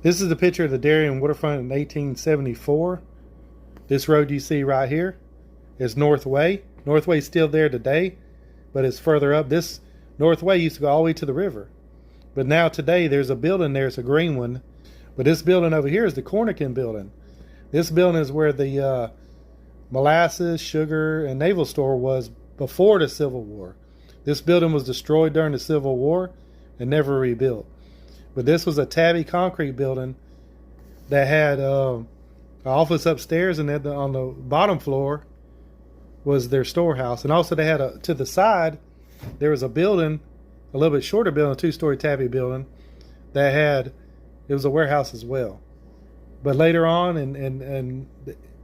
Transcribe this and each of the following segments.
This is the picture of the Darien waterfront in 1874. This road you see right here is Northway. Northway is still there today, but it's further up. This Northway used to go all the way to the river. But now today there's a building there, it's a green one. But this building over here is the Cornican building. This building is where the molasses, sugar, and naval store was before the Civil War. This building was destroyed during the Civil War and never rebuilt. But this was a tabby concrete building that had an office upstairs, and on the bottom floor was their storehouse. And also they had to the side, there was a building, a little bit shorter building, a two-story tabby building that had, it was a warehouse as well. But later on, and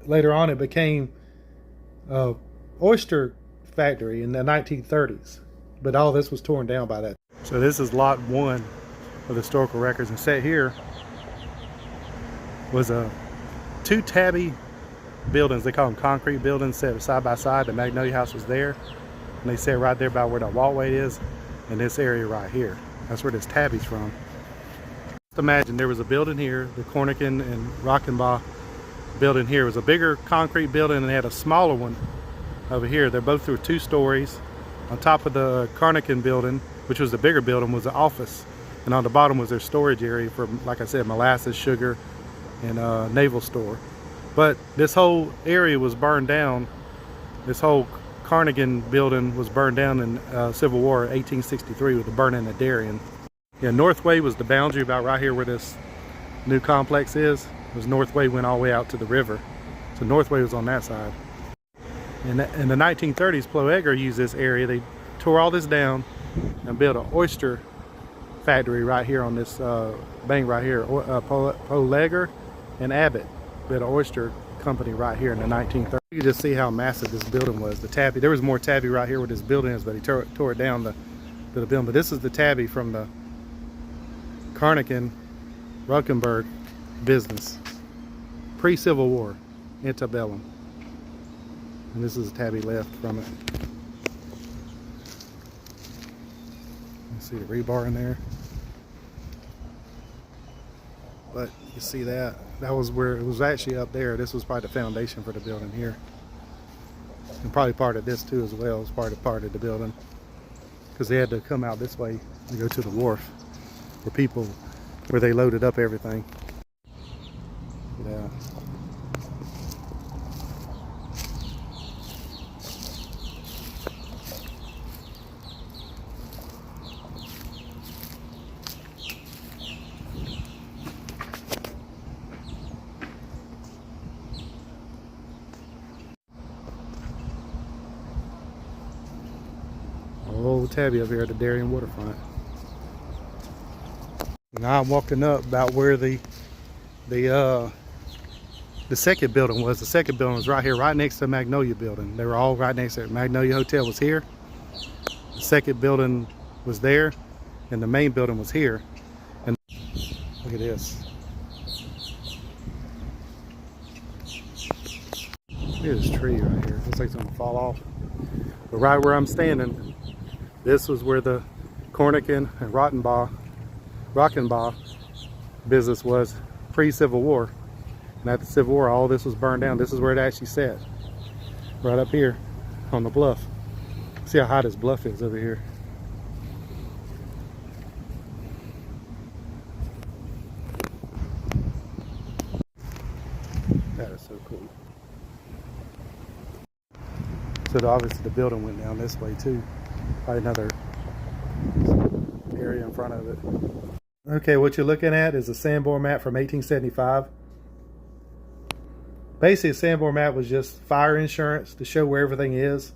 later on, it became a oyster factory in the 1930s. But all this was torn down by that. So this is lot 1 of the historical records, and set here was two tabby buildings. They call them concrete buildings, set side by side. The Magnolia House was there, and they set right there by where the walkway is, in this area right here. That's where this tabby's from. Just imagine there was a building here, the Cornican and Rockenbaugh building here. It was a bigger concrete building, and they had a smaller one over here. They're both through 2 stories. On top of the Cornican building, which was the bigger building, was the office. And on the bottom was their storage area for, like I said, molasses, sugar, and naval store. But this whole area was burned down. This whole Cornican building was burned down in Civil War 1863 with the burning of Darien. Yeah, Northway was the boundary about right here where this new complex is. It was Northway went all the way out to the river. So Northway was on that side. In the 1930s, Ploegger used this area. They tore all this down and built an oyster factory right here on this bank right here. Ploegger and Abbott built an oyster company right here in the 1930s. You can just see how massive this building was. The tabby, there was more tabby right here where this building is, but he tore it down to the building. But this is the tabby from the Cornican Ruckenberg business, pre-Civil War, antebellum. And this is a tabby left from it. You see the rebar in there. But you see that was where it was actually up there. This was probably the foundation for the building here. And probably part of this too as well. It was part of the building. Because they had to come out this way and go to the wharf where they loaded up everything. Yeah. Old tabby over here at the Darien waterfront. Now I'm walking up about where the second building was. The second building was right here, right next to the Magnolia building. They were all right next to it. Magnolia Hotel was here. The second building was there, and the main building was here. And look at this. Look at this tree right here. Looks like it's gonna fall off. But right where I'm standing, this was where the Cornican and Rockenbaugh business was pre-Civil War. And after the Civil War, all this was burned down. This is where it actually sat, right up here on the bluff. See how high this bluff is over here. That is so cool. So obviously the building went down this way too. Probably another area in front of it. Okay, what you're looking at is a Sanborn map from 1875. Basically, a Sanborn map was just fire insurance to show where everything is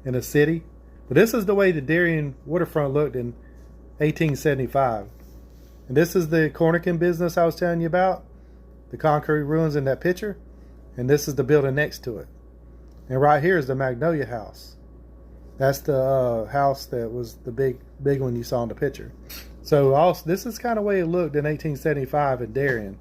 in a city. But this is the way the Darien waterfront looked in 1875. And this is the Cornican business I was telling you about, the concrete ruins in that picture. And this is the building next to it. And right here is the Magnolia House. That's the house that was the big one you saw in the picture. So also, this is kind of the way it looked in 1875 in Darien.